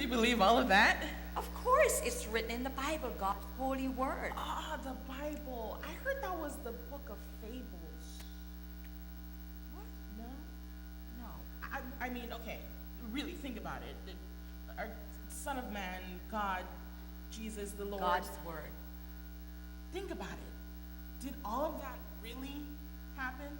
believe all of that? Of course, it's written in the Bible, God's holy word. Ah, the Bible. I heard that was the book of fables. What? No? No. I mean, okay, really think about it. Our Son of Man, God, Jesus, the Lord. God's word. Think about it. Did all of that really happen?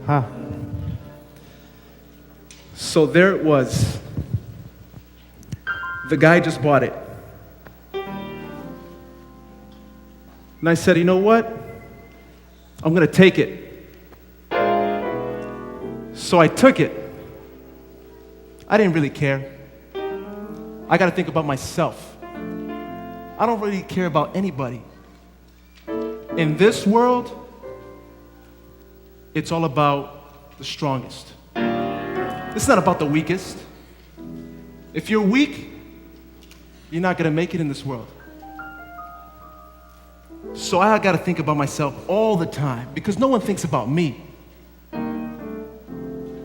Huh. So there it was. The guy just bought it. And I said, you know what? I'm going to take it. So I took it. I didn't really care. I got to think about myself. I don't really care about anybody. In this world, it's all about the strongest. It's not about the weakest. If you're weak, you're not going to make it in this world. So I got to think about myself all the time because no one thinks about me.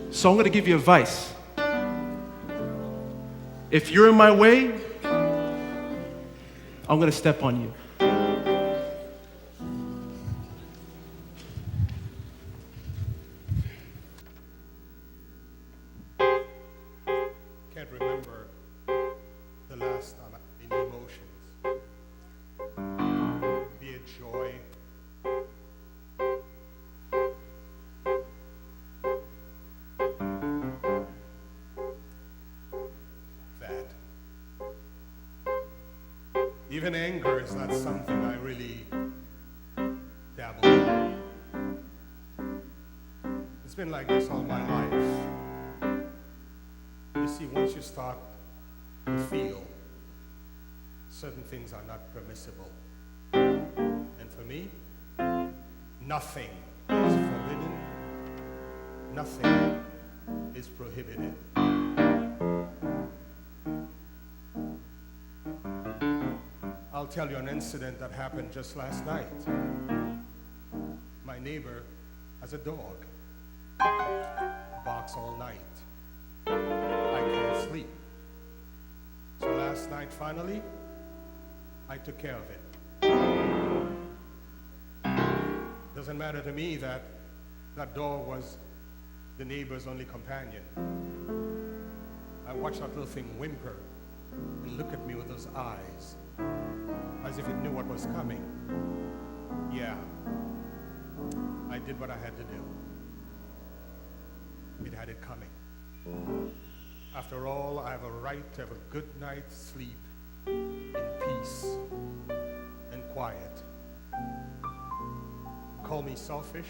So I'm going to give you advice. If you're in my way, I'm going to step on you. Can't remember the last time in emotions. Be it joy, that. Even anger is not something I really dabble in. It's been like this all my life. You see, once you start to feel, certain things are not permissible. And for me, nothing is forbidden, nothing is prohibited. I'll tell you an incident that happened just last night. My neighbor has a dog, barks all night. I can't sleep. So last night, finally, I took care of it. Doesn't matter to me that That door was the neighbor's only companion. I watched that little thing whimper and look at me with those eyes, as if it knew what was coming. Yeah, I did what I had to do. It had it coming. After all, I have a right to have a good night's sleep in peace and quiet. Call me selfish,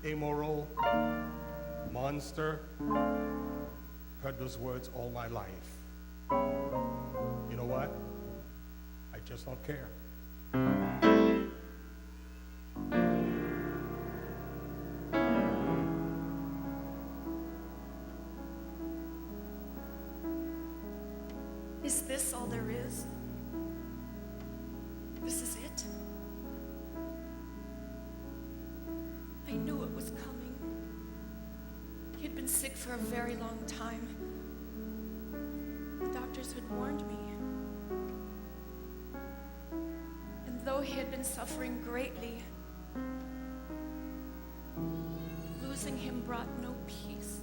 amoral, monster. Heard those words all my life. You know what? I just don't care. Is this all there is? This is it? I knew it was coming. He had been sick for a very long time. The doctors had warned me. And though he had been suffering greatly, losing him brought no peace,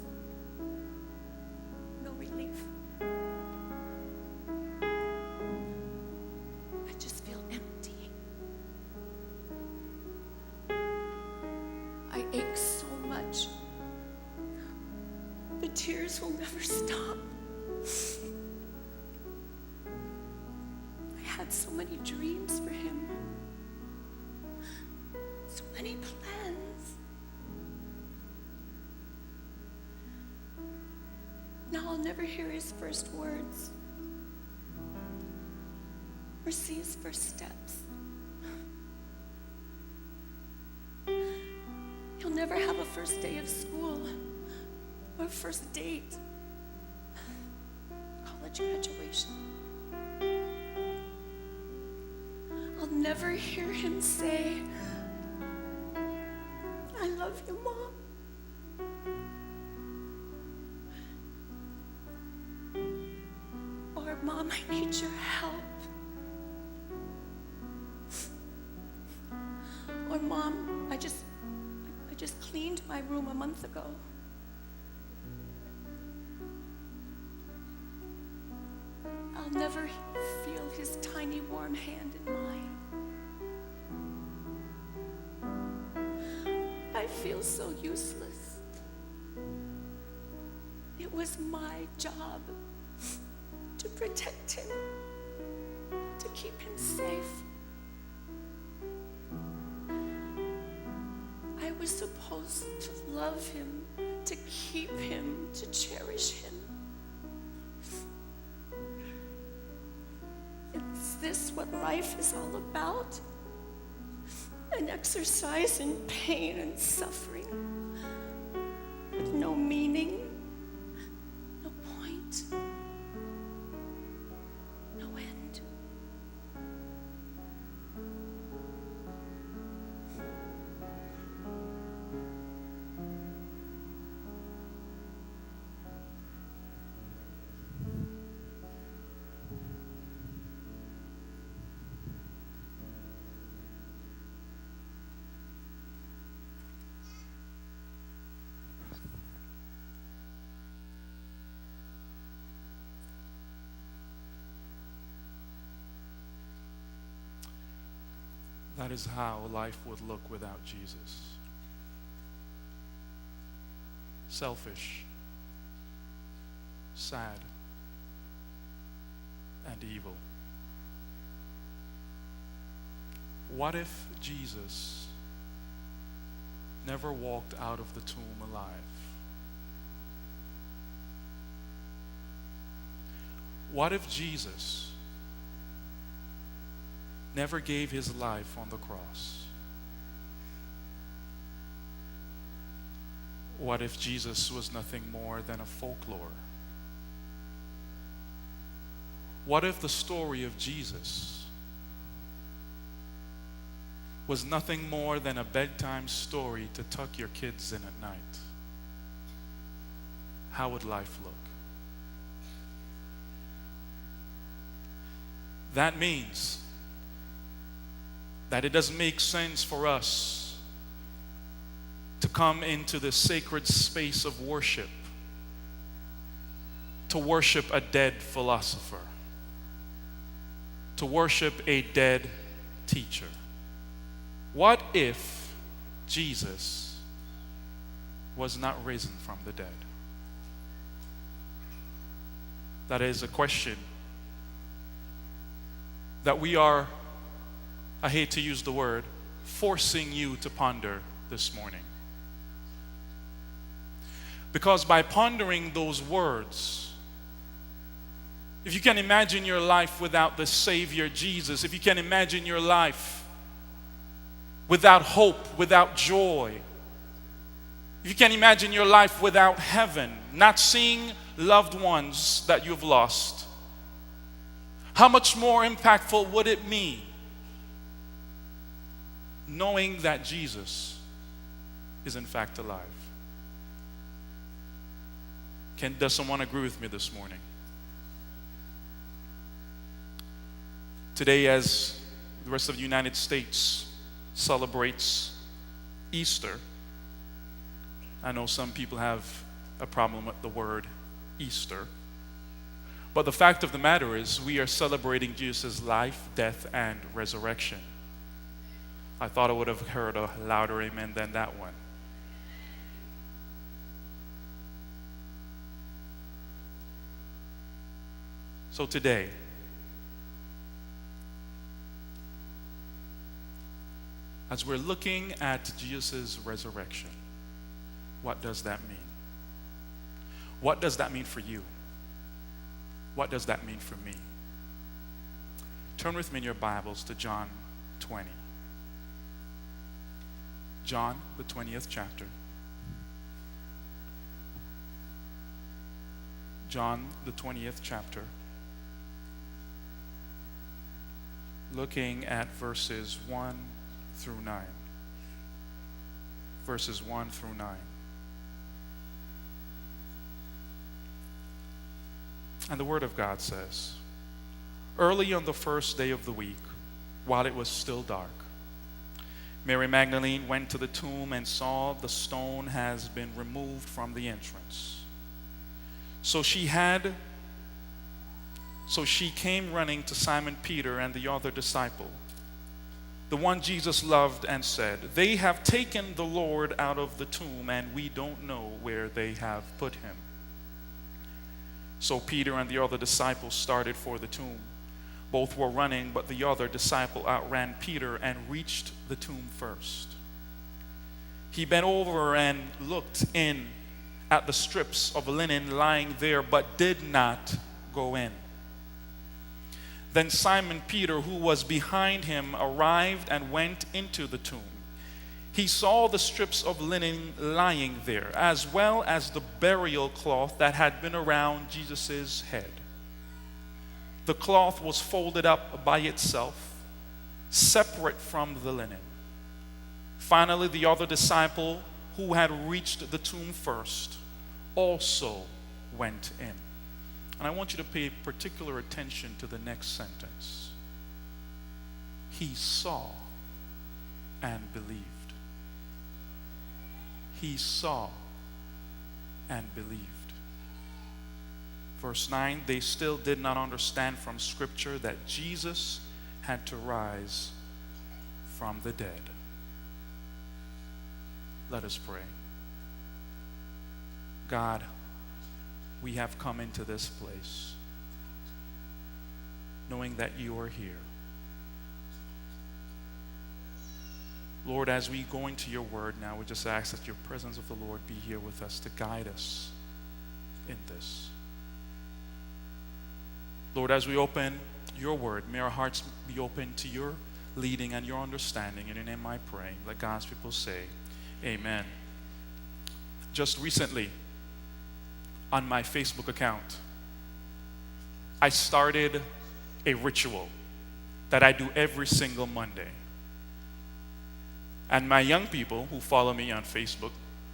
no relief. I just feel empty. I ache so much. The tears will never stop. I had so many dreams for him. So many plans. Now I'll never hear his first words or see his first steps. He'll never have a first day of school or a first date, college graduation. I'll never hear him say, "I love you, Mom." Or, "Mom, I need your help." Or, "Mom, I just cleaned my room a month ago." I'll never feel his tiny warm hand in mine. I feel so useless. It was my job to protect him, to keep him safe. I was supposed to love him, to keep him, to cherish him. Is this what life is all about? An exercise in pain and suffering, with no meaning, no point, no end. That is how life would look without Jesus. Selfish, sad, and evil. What if Jesus never walked out of the tomb alive? What if Jesus never gave his life on the cross? What if Jesus was nothing more than a folklore? What if the story of Jesus was nothing more than a bedtime story to tuck your kids in at night? How would life look? That means that it doesn't make sense for us to come into the sacred space of worship to worship a dead philosopher, to worship a dead teacher. What if Jesus was not risen from the dead? That is a question that we are, I hate to use the word, forcing you to ponder this morning. Because by pondering those words, if you can imagine your life without the Savior Jesus, if you can imagine your life without hope, without joy, if you can imagine your life without heaven, not seeing loved ones that you've lost, how much more impactful would it be knowing that Jesus is in fact alive? Does someone agree with me this morning? Today, as the rest of the United States celebrates Easter, I know some people have a problem with the word Easter, but the fact of the matter is we are celebrating Jesus' life, death, and resurrection. I thought I would have heard a louder amen than that one. So today, as we're looking at Jesus' resurrection, what does that mean? What does that mean for you? What does that mean for me? Turn with me in your Bibles to John 20. John, the 20th chapter. John, the 20th chapter. Looking at verses 1 through 9. Verses 1 through 9. And the Word of God says, early on the first day of the week, while it was still dark, Mary Magdalene went to the tomb and saw the stone has been removed from the entrance. So she came running to Simon Peter and the other disciple, the one Jesus loved, and said, "They have taken the Lord out of the tomb, and we don't know where they have put him." So Peter and the other disciple started for the tomb. Both were running, but the other disciple outran Peter and reached the tomb first. He bent over and looked in at the strips of linen lying there, but did not go in. Then Simon Peter, who was behind him, arrived and went into the tomb. He saw the strips of linen lying there, as well as the burial cloth that had been around Jesus' head. The cloth was folded up by itself, separate from the linen. Finally, the other disciple, who had reached the tomb first, also went in. And I want you to pay particular attention to the next sentence. He saw and believed. He saw and believed. Verse 9, they still did not understand from Scripture that Jesus had to rise from the dead. Let us pray. God, we have come into this place knowing that you are here. Lord, as we go into your word now, we just ask that your presence of the Lord be here with us to guide us in this. Lord, as we open your word, may our hearts be open to your leading and your understanding. In your name I pray. Let God's people say, amen. Just recently, on my Facebook account, I started a ritual that I do every single Monday. And my young people who follow me on Facebook,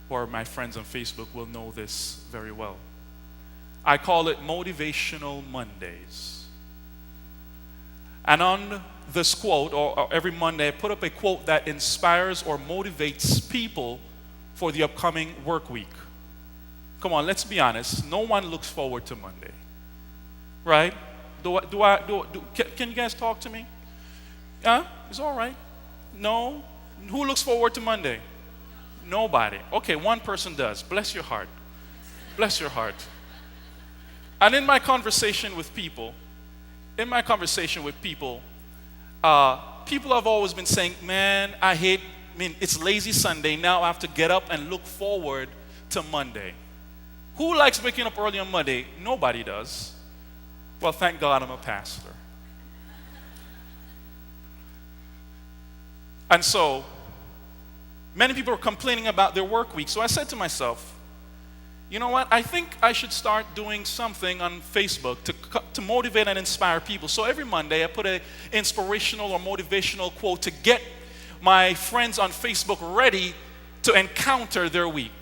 or my friends on Facebook, will know this very well. I call it Motivational Mondays. And on this quote, or every Monday, I put up a quote that inspires or motivates people for the upcoming work week. Come on, let's be honest. No one looks forward to Monday, right? Can you guys talk to me? Yeah, it's all right. No. Who looks forward to Monday? Nobody. Okay, one person does. Bless your heart. Bless your heart. And in my conversation with people, people have always been saying, man, it's lazy Sunday. Now I have to get up and look forward to Monday. Who likes waking up early on Monday? Nobody does. Well, thank God I'm a pastor. And so, many people are complaining about their work week. So I said to myself, you know what? I think I should start doing something on Facebook to motivate and inspire people. So every Monday I put an inspirational or motivational quote to get my friends on Facebook ready to encounter their week,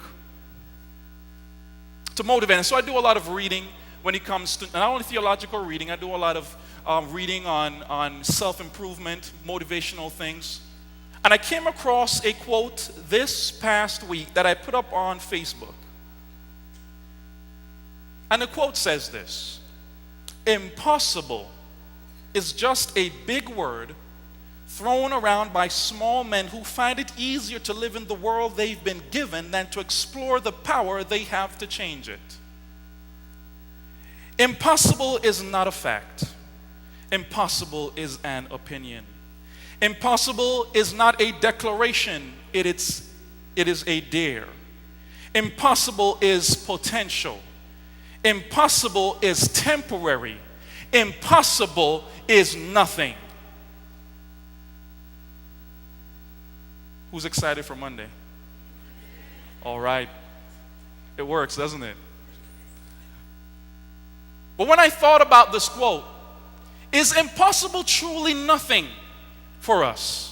to motivate. And so I do a lot of reading when it comes to not only theological reading. I do a lot of reading on self-improvement, motivational things. And I came across a quote this past week that I put up on Facebook. And the quote says this: impossible is just a big word thrown around by small men who find it easier to live in the world they've been given than to explore the power they have to change it. Impossible is not a fact. Impossible is an opinion. Impossible is not a declaration, it is a dare. Impossible is potential. Impossible is temporary. Impossible is nothing. Who's excited for Monday? All right. It works, doesn't it? But when I thought about this quote, is impossible truly nothing for us?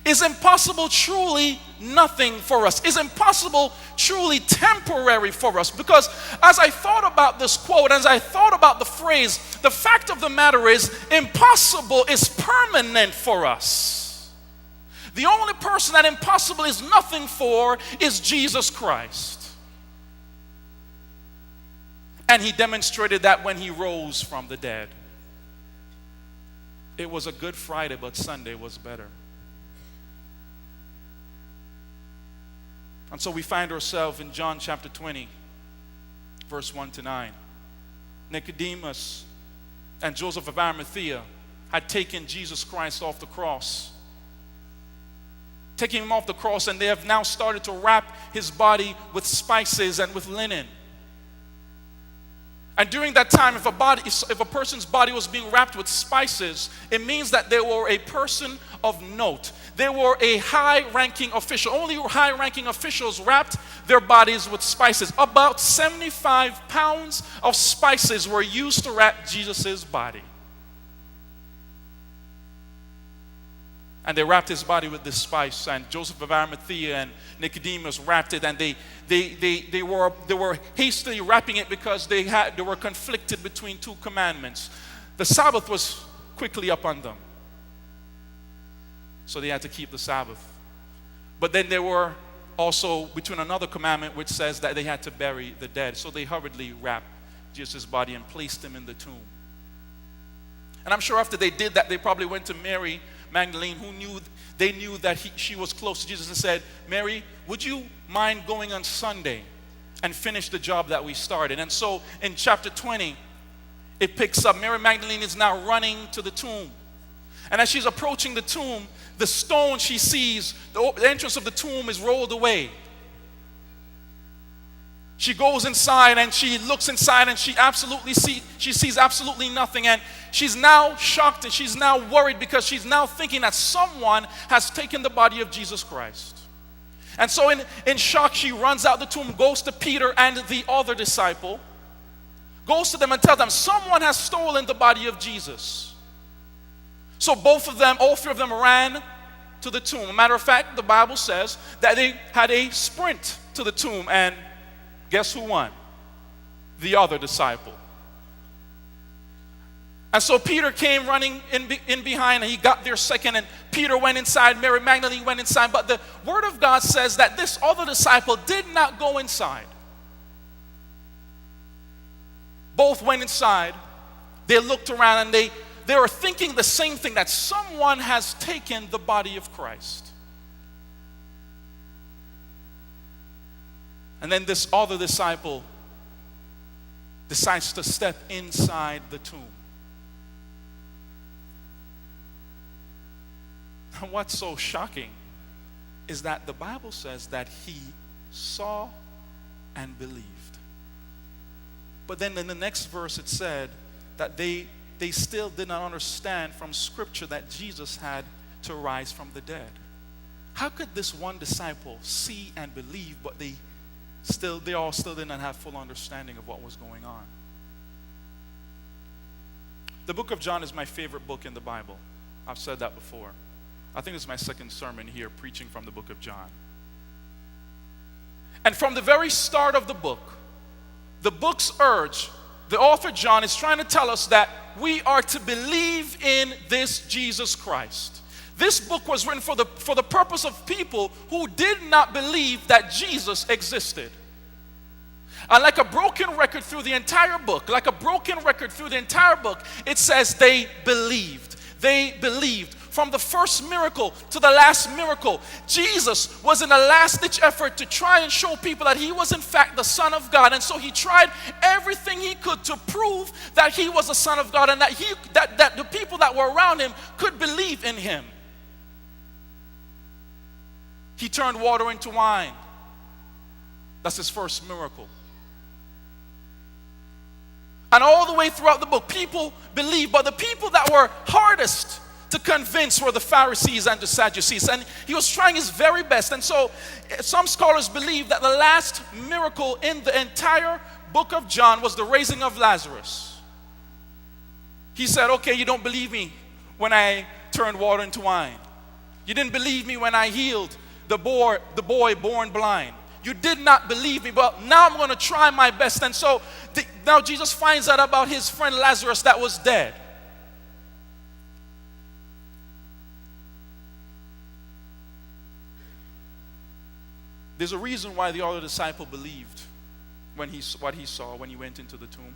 Is impossible truly nothing for us? Is impossible truly temporary for us? Because as I thought about this quote, as I thought about the phrase, the fact of the matter is, impossible is permanent for us. The only person that impossible is nothing for is Jesus Christ. And he demonstrated that when he rose from the dead. It was a Good Friday, but Sunday was better. And so we find ourselves in John chapter 20, verse 1 to 9. Nicodemus and Joseph of Arimathea had taken Jesus Christ off the cross. Taking him off the cross, and they have now started to wrap his body with spices and with linen. And during that time, if a person's body was being wrapped with spices, it means that they were a person of note. They were a high-ranking official. Only high-ranking officials wrapped their bodies with spices. About 75 pounds of spices were used to wrap Jesus' body. And they wrapped his body with this spice, and Joseph of Arimathea and Nicodemus wrapped it, and they were hastily wrapping it because they were conflicted between two commandments. The Sabbath was quickly upon them, so they had to keep the Sabbath. But then they were also between another commandment which says that they had to bury the dead, so they hurriedly wrapped Jesus' body and placed him in the tomb. And I'm sure after they did that, they probably went to Mary Magdalene, who knew that she was close to Jesus, and said, Mary, would you mind going on Sunday and finish the job that we started? And so in chapter 20, it picks up. Mary Magdalene is now running to the tomb. And as she's approaching the tomb, the stone she sees, the entrance of the tomb is rolled away. She goes inside and she looks inside and she sees absolutely nothing, and she's now shocked and she's now worried because she's now thinking that someone has taken the body of Jesus Christ. And so in shock, she runs out the tomb, goes to Peter and the other disciple, goes to them and tells them, someone has stolen the body of Jesus. So all three of them ran to the tomb. As a matter of fact, the Bible says that they had a sprint to the tomb, and guess who won? The other disciple. And so Peter came running in behind, and he got there second, and Peter went inside, Mary Magdalene went inside, but the Word of God says that this other disciple did not go inside. Both went inside. They looked around and they were thinking the same thing, that someone has taken the body of Christ. And then this other disciple decides to step inside the tomb. And what's so shocking is that the Bible says that he saw and believed. But then in the next verse it said that they still did not understand from Scripture that Jesus had to rise from the dead. How could this one disciple see and believe, but they all still did not have full understanding of what was going on? The book of John is my favorite book in the Bible. I've said that before. I think it's my second sermon here, preaching from the book of John. And from the very start of the book's urge, the author John is trying to tell us that we are to believe in this Jesus Christ. This book was written for the purpose of people who did not believe that Jesus existed. And like a broken record through the entire book, it says they believed. They believed. From the first miracle to the last miracle, Jesus was in a last-ditch effort to try and show people that he was in fact the Son of God. And so he tried everything he could to prove that he was the Son of God and that the people that were around him could believe in him. He turned water into wine. That's his first miracle. And all the way throughout the book, people believed, but the people that were hardest to convince were the Pharisees and the Sadducees. And he was trying his very best. And so some scholars believe that the last miracle in the entire book of John was the raising of Lazarus. He said, okay, you don't believe me when I turned water into wine. You didn't believe me when I healed the boy born blind. You did not believe me, but now I'm going to try my best. And so now Jesus finds out about his friend Lazarus that was dead. There's a reason why the other disciple believed what he saw when he went into the tomb.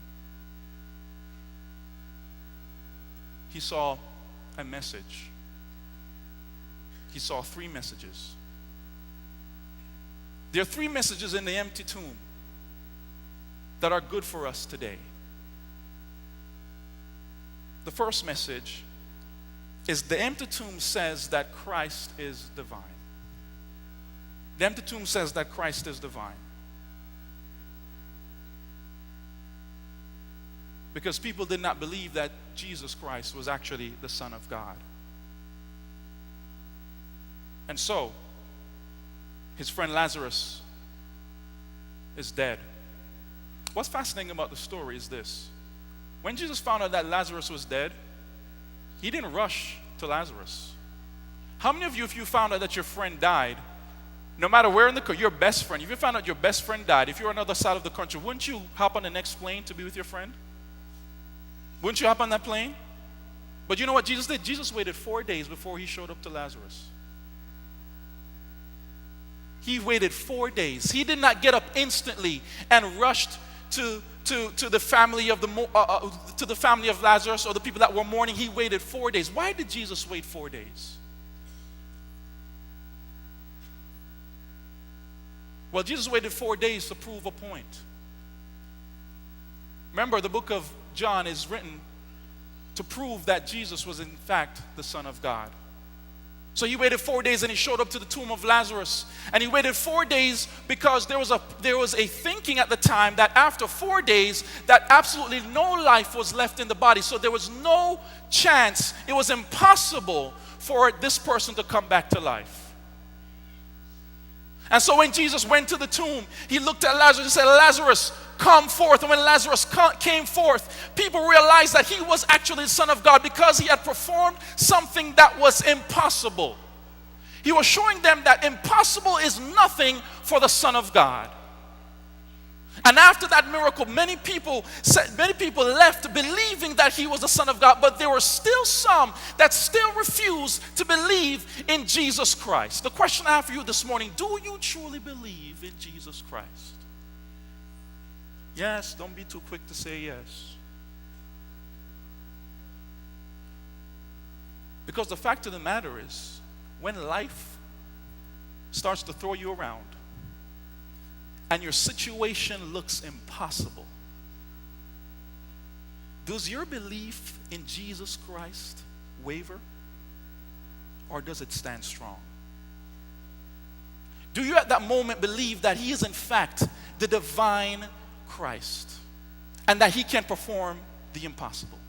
He saw a message. He saw 3 messages. There are 3 messages in the empty tomb that are good for us today. The first message is the empty tomb says that Christ is divine. The empty tomb says that Christ is divine. Because people did not believe that Jesus Christ was actually the Son of God. And so, his friend Lazarus is dead. What's fascinating about the story is this. When Jesus found out that Lazarus was dead, he didn't rush to Lazarus. How many of you, if you found out that your friend died, no matter where in the country, your best friend, if you found out your best friend died, if you're on the other side of the country, wouldn't you hop on the next plane to be with your friend? Wouldn't you hop on that plane? But you know what Jesus did? Jesus waited 4 days before he showed up to Lazarus. He waited 4 days. He did not get up instantly and rushed to the family of Lazarus or the people that were mourning. He waited 4 days. Why did Jesus wait 4 days? Well, Jesus waited 4 days to prove a point. Remember, the book of John is written to prove that Jesus was in fact the Son of God. So he waited 4 days and he showed up to the tomb of Lazarus. And he waited 4 days because there was a thinking at the time that after 4 days that absolutely no life was left in the body. So there was no chance, it was impossible for this person to come back to life. And so when Jesus went to the tomb, he looked at Lazarus and said, Lazarus, come forth. And when Lazarus came forth, people realized that he was actually the Son of God because he had performed something that was impossible. He was showing them that impossible is nothing for the Son of God. And after that miracle, many people left believing that he was the Son of God, but there were still some that still refused to believe in Jesus Christ. The question I have for you this morning, do you truly believe in Jesus Christ? Yes, don't be too quick to say yes. Because the fact of the matter is, when life starts to throw you around, and your situation looks impossible, does your belief in Jesus Christ waver, or does it stand strong? Do you at that moment believe that he is in fact the divine Christ and that he can perform the impossible?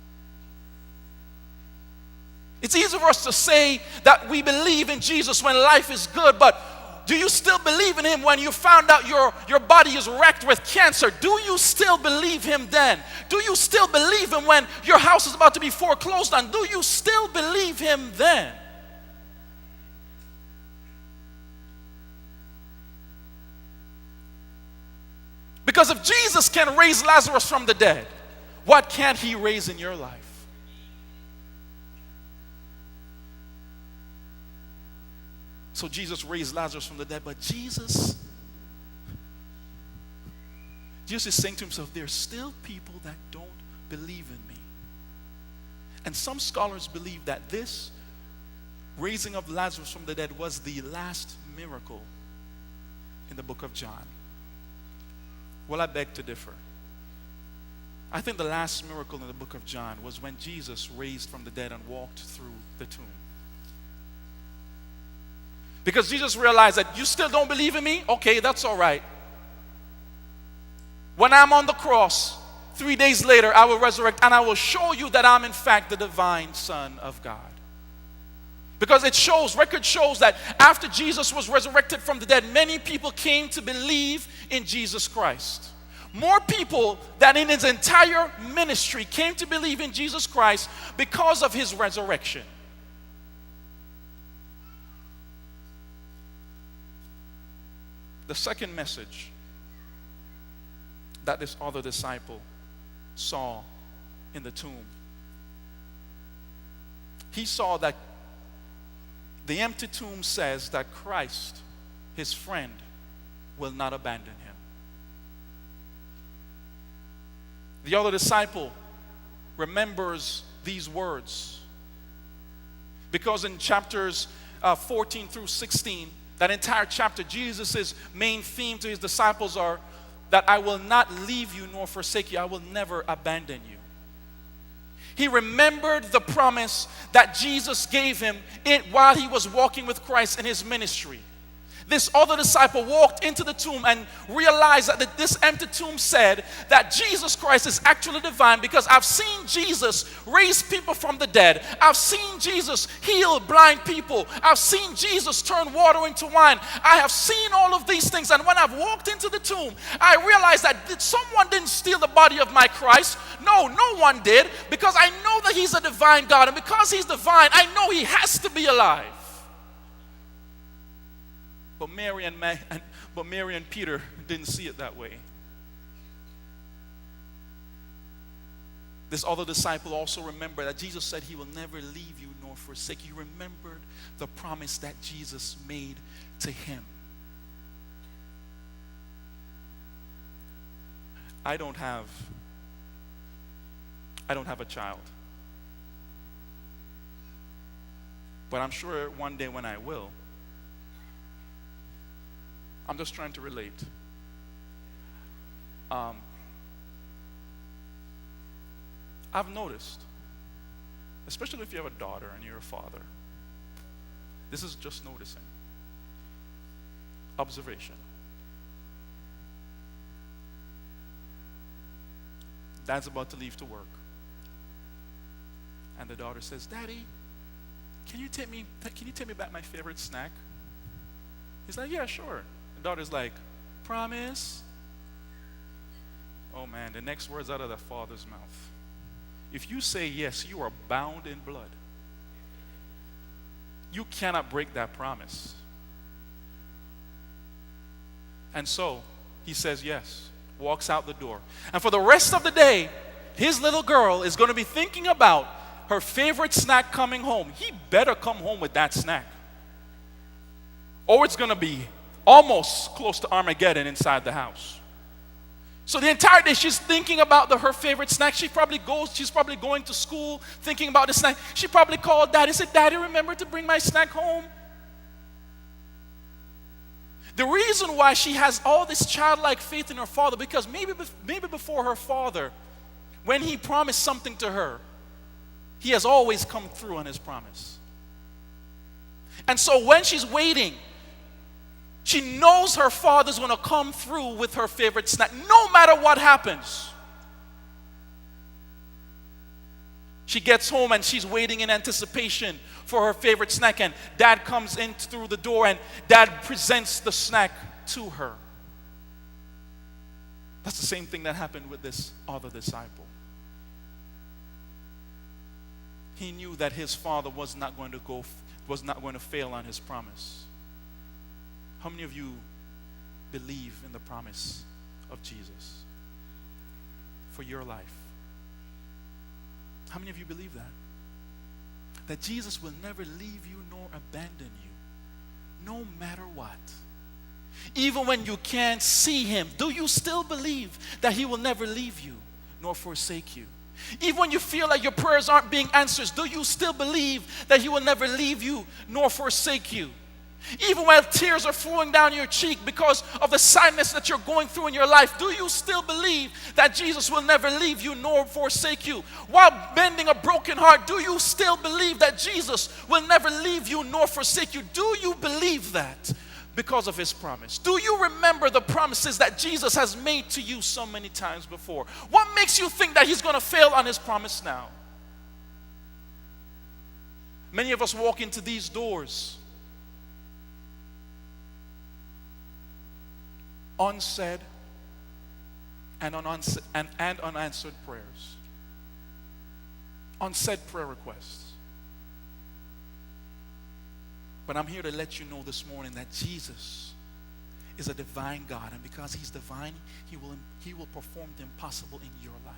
It's easy for us to say that we believe in Jesus when life is good, but do you still believe in him when you found out your body is wrecked with cancer? Do you still believe him then? Do you still believe him when your house is about to be foreclosed on? Do you still believe him then? Because if Jesus can raise Lazarus from the dead, what can't he raise in your life? So Jesus raised Lazarus from the dead, but Jesus is saying to himself, there's still people that don't believe in me. And some scholars believe that this raising of Lazarus from the dead was the last miracle in the book of John. Well, I beg to differ. I think the last miracle in the book of John was when Jesus raised from the dead and walked through the tomb. Because Jesus realized that you still don't believe in me? Okay, that's all right. When I'm on the cross, 3 days later, I will resurrect and I will show you that I'm in fact the divine Son of God. Because record shows that after Jesus was resurrected from the dead, many people came to believe in Jesus Christ. More people than in his entire ministry came to believe in Jesus Christ because of his resurrection. The second message that this other disciple saw in the tomb, he saw that the empty tomb says that Christ, his friend, will not abandon him. The other disciple remembers these words because in chapters 14 through 16, that entire chapter, Jesus' main theme to his disciples are that I will not leave you nor forsake you. I will never abandon you. He remembered the promise that Jesus gave him while he was walking with Christ in his ministry. This other disciple walked into the tomb and realized that this empty tomb said that Jesus Christ is actually divine, because I've seen Jesus raise people from the dead. I've seen Jesus heal blind people. I've seen Jesus turn water into wine. I have seen all of these things, and when I've walked into the tomb, I realized that someone didn't steal the body of my Christ. No one did, because I know that he's a divine God, and because he's divine, I know he has to be alive. But Mary and Peter didn't see it that way. This other disciple also remembered that Jesus said he will never leave you nor forsake you. He remembered the promise that Jesus made to him. I don't have a child. But I'm sure one day when I will, I'm just trying to relate. I've noticed, especially if you have a daughter and you're a father, this is just noticing. Observation. Dad's about to leave to work. And the daughter says, Daddy, can you take me back my favorite snack? He's like, yeah, sure. The daughter's like, promise? Oh man, the next words out of the father's mouth. If you say yes, you are bound in blood. You cannot break that promise. And so he says yes. walks out the door. And for the rest of the day, his little girl is going to be thinking about her favorite snack coming home. He better come home with that snack, or it's going to be almost close to Armageddon inside the house. So the entire day she's thinking about her favorite snack. She's probably going to school thinking about the snack. She probably called Daddy and said, Daddy, remember to bring my snack home? The reason why she has all this childlike faith in her father, because maybe before her father, when he promised something to her, he has always come through on his promise. And so when she's waiting, she knows her father's going to come through with her favorite snack, no matter what happens. She gets home and she's waiting in anticipation for her favorite snack, and Dad comes in through the door and Dad presents the snack to her. That's the same thing that happened with this other disciple. He knew that his father was not going to fail on his promise. How many of you believe in the promise of Jesus for your life? How many of you believe that? That Jesus will never leave you nor abandon you, no matter what. Even when you can't see him, do you still believe that he will never leave you nor forsake you? Even when you feel like your prayers aren't being answered, do you still believe that he will never leave you nor forsake you? Even when tears are flowing down your cheek because of the sadness that you're going through in your life, do you still believe that Jesus will never leave you nor forsake you? While bending a broken heart, do you still believe that Jesus will never leave you nor forsake you? Do you believe that because of his promise? Do you remember the promises that Jesus has made to you so many times before? What makes you think that he's going to fail on his promise now? Many of us walk into these doors unsaid and unanswered prayers, unsaid prayer requests. But I'm here to let you know this morning that Jesus is a divine God, and because he's divine, he will perform the impossible in your life.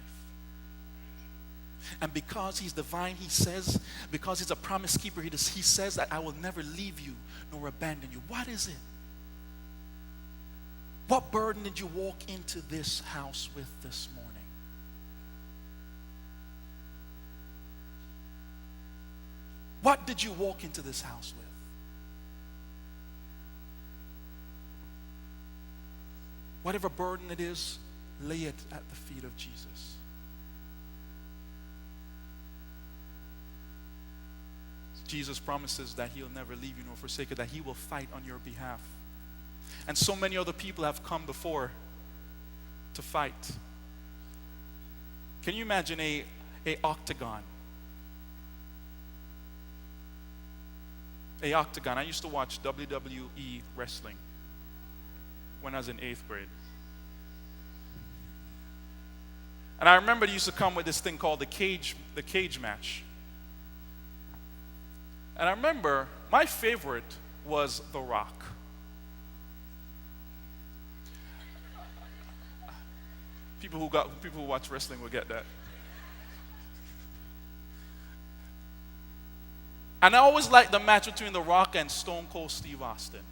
And because he's divine, he says, because he's a promise keeper, he says that I will never leave you nor abandon you. What is it? What burden did you walk into this house with this morning? What did you walk into this house with? Whatever burden it is, lay it at the feet of Jesus. Jesus promises that he'll never leave you nor forsake you, that he will fight on your behalf. And so many other people have come before to fight. Can you imagine a octagon? A octagon. I used to watch WWE wrestling when I was in 8th grade. And I remember they used to come with this thing called the cage match. And I remember my favorite was The Rock. People who watch wrestling will get that. And I always liked the match between The Rock and Stone Cold Steve Austin.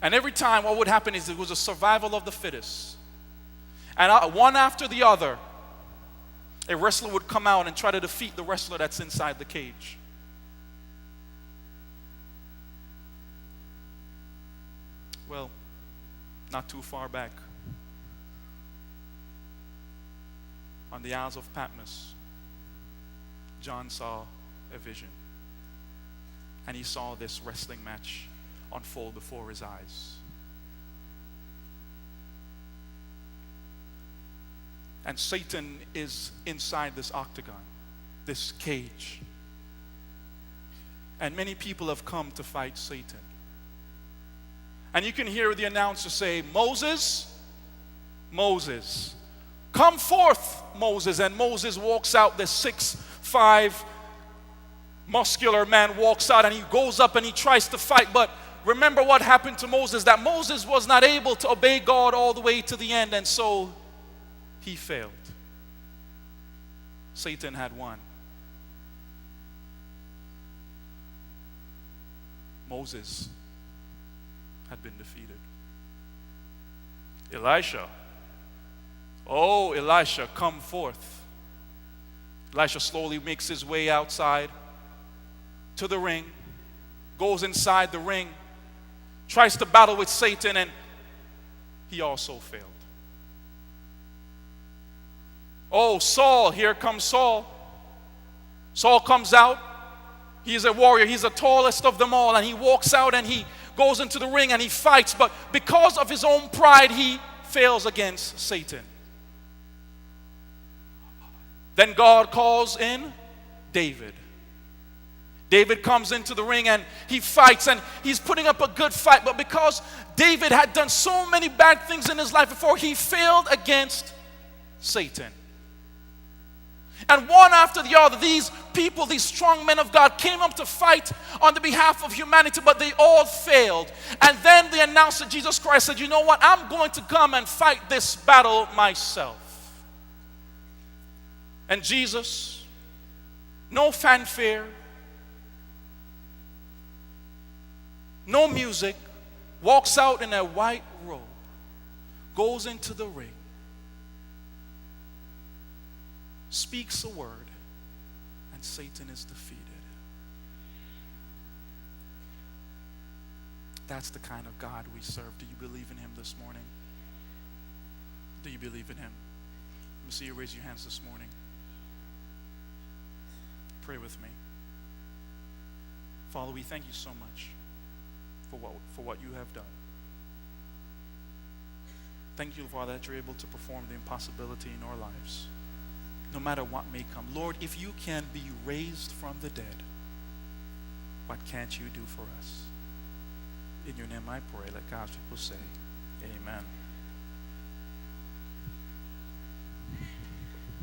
And every time what would happen is it was a survival of the fittest. And one after the other, a wrestler would come out and try to defeat the wrestler that's inside the cage. Well, not too far back, on the Isles of Patmos, John saw a vision. And he saw this wrestling match unfold before his eyes. And Satan is inside this octagon, this cage. And many people have come to fight Satan. And you can hear the announcer say, Moses, Moses, come forth, Moses. And Moses walks out, the 6'5" muscular man walks out, and he goes up and he tries to fight. But remember what happened to Moses, that Moses was not able to obey God all the way to the end, and so he failed. Satan had won. Moses had been defeated. Elisha, oh Elisha, come forth. Elisha slowly makes his way outside to the ring, goes inside the ring, tries to battle with Satan, and he also failed. Oh, Saul, here comes Saul. Saul comes out. He's a warrior. He's the tallest of them all. And he walks out and he goes into the ring and he fights. But because of his own pride, he fails against Satan. Then God calls in David. David comes into the ring and he fights and he's putting up a good fight. But because David had done so many bad things in his life before, he failed against Satan. And one after the other, these people, these strong men of God, came up to fight on the behalf of humanity, but they all failed. And then they announced that Jesus Christ said, you know what, I'm going to come and fight this battle myself. And Jesus, no fanfare, no music, walks out in a white robe, goes into the ring, speaks a word, and Satan is defeated. That's the kind of God we serve. Do you believe in him this morning? Do you believe in him? Let me see you raise your hands this morning. Pray with me. Father, we thank you so much for what you have done. Thank you, Father, that you're able to perform the impossibility in our lives, no matter what may come. Lord, if you can be raised from the dead, what can't you do for us? In your name I pray. Let God's people say, amen.